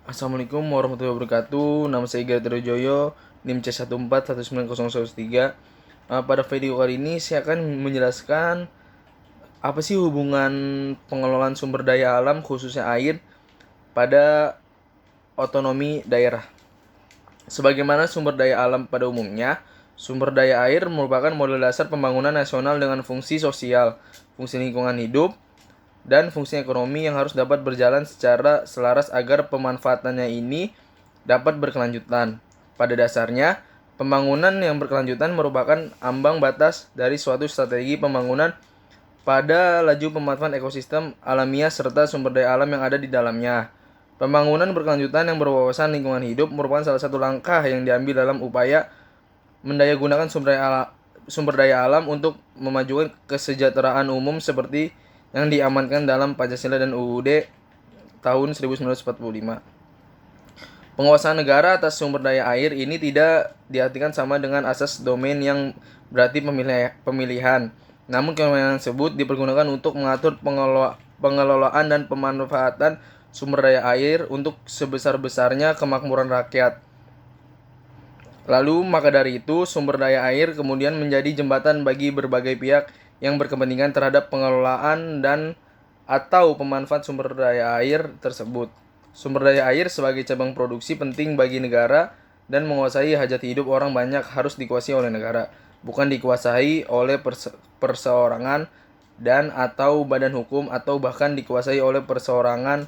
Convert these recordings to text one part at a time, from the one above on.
Assalamualaikum warahmatullahi wabarakatuh. Nama saya Gatot Joyo, NIM C14190013. Pada video kali ini saya akan menjelaskan apa sih hubungan pengelolaan sumber daya alam khususnya air pada otonomi daerah. Sebagaimana sumber daya alam pada umumnya, sumber daya air merupakan model dasar pembangunan nasional dengan fungsi sosial, fungsi lingkungan hidup, dan fungsi ekonomi yang harus dapat berjalan secara selaras agar pemanfaatannya ini dapat berkelanjutan. Pada dasarnya, pembangunan yang berkelanjutan merupakan ambang batas dari suatu strategi pembangunan pada laju pemanfaatan ekosistem alamiah serta sumber daya alam yang ada di dalamnya. Pembangunan berkelanjutan yang berwawasan lingkungan hidup merupakan salah satu langkah yang diambil dalam upaya mendayagunakan sumber daya alam untuk memajukan kesejahteraan umum seperti yang diamankan dalam Pancasila dan UUD tahun 1945. Penguasaan negara atas sumber daya air ini tidak diartikan sama dengan asas domain yang berarti pemilihan. Namun kewenangan tersebut dipergunakan untuk mengatur pengelolaan dan pemanfaatan sumber daya air untuk sebesar-besarnya kemakmuran rakyat. Lalu maka dari itu sumber daya air kemudian menjadi jembatan bagi berbagai pihak yang berkepentingan terhadap pengelolaan dan atau pemanfaat sumber daya air tersebut. Sumber daya air sebagai cabang produksi penting bagi negara dan menguasai hajat hidup orang banyak harus dikuasai oleh negara, bukan dikuasai oleh perseorangan dan atau badan hukum atau bahkan dikuasai oleh perseorangan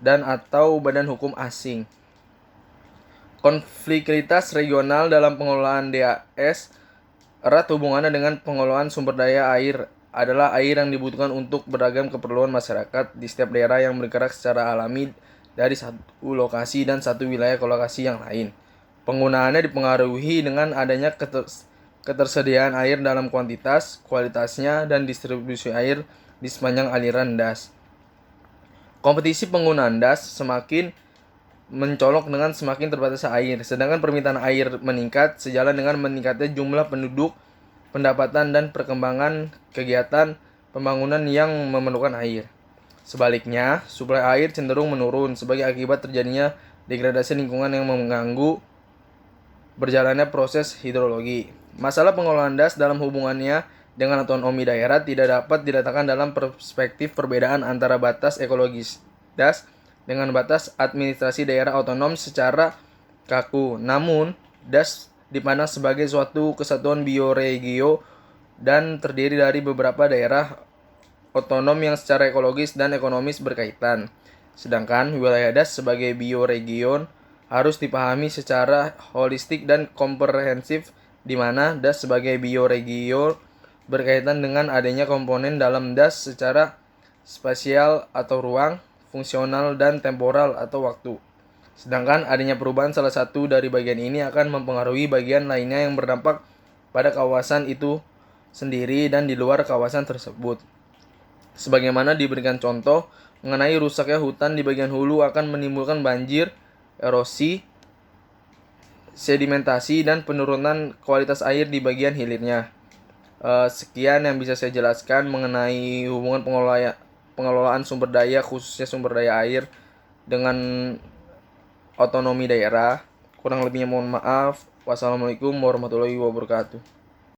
dan atau badan hukum asing. Konfliktivitas regional dalam pengelolaan DAS erat hubungannya dengan pengelolaan sumber daya air adalah air yang dibutuhkan untuk beragam keperluan masyarakat di setiap daerah yang bergerak secara alami dari satu lokasi dan satu wilayah ke lokasi yang lain. Penggunaannya dipengaruhi dengan adanya ketersediaan air dalam kuantitas, kualitasnya, dan distribusi air di sepanjang aliran DAS. Kompetisi penggunaan DAS semakin mencolok dengan semakin terbatasnya air, sedangkan permintaan air meningkat sejalan dengan meningkatnya jumlah penduduk, pendapatan, dan perkembangan kegiatan pembangunan yang memerlukan air. Sebaliknya, suplai air cenderung menurun sebagai akibat terjadinya degradasi lingkungan yang mengganggu berjalannya proses hidrologi. Masalah pengelolaan DAS dalam hubungannya dengan otonomi daerah tidak dapat diletakkan dalam perspektif perbedaan antara batas ekologis DAS dengan batas administrasi daerah otonom secara kaku. Namun, DAS dipandang sebagai suatu kesatuan bioregio dan terdiri dari beberapa daerah otonom yang secara ekologis dan ekonomis berkaitan. Sedangkan wilayah DAS sebagai bioregion harus dipahami secara holistik dan komprehensif, di mana DAS sebagai bioregio berkaitan dengan adanya komponen dalam DAS secara spasial atau ruang, fungsional, dan temporal atau waktu. Sedangkan adanya perubahan salah satu dari bagian ini akan mempengaruhi bagian lainnya yang berdampak pada kawasan itu sendiri dan di luar kawasan tersebut. Sebagaimana diberikan contoh mengenai rusaknya hutan di bagian hulu akan menimbulkan banjir, erosi, sedimentasi, dan penurunan kualitas air di bagian hilirnya. Sekian yang bisa saya jelaskan mengenai hubungan pengelolaan sumber daya, khususnya sumber daya air, dengan otonomi daerah. Kurang lebihnya mohon maaf. Wassalamualaikum warahmatullahi wabarakatuh.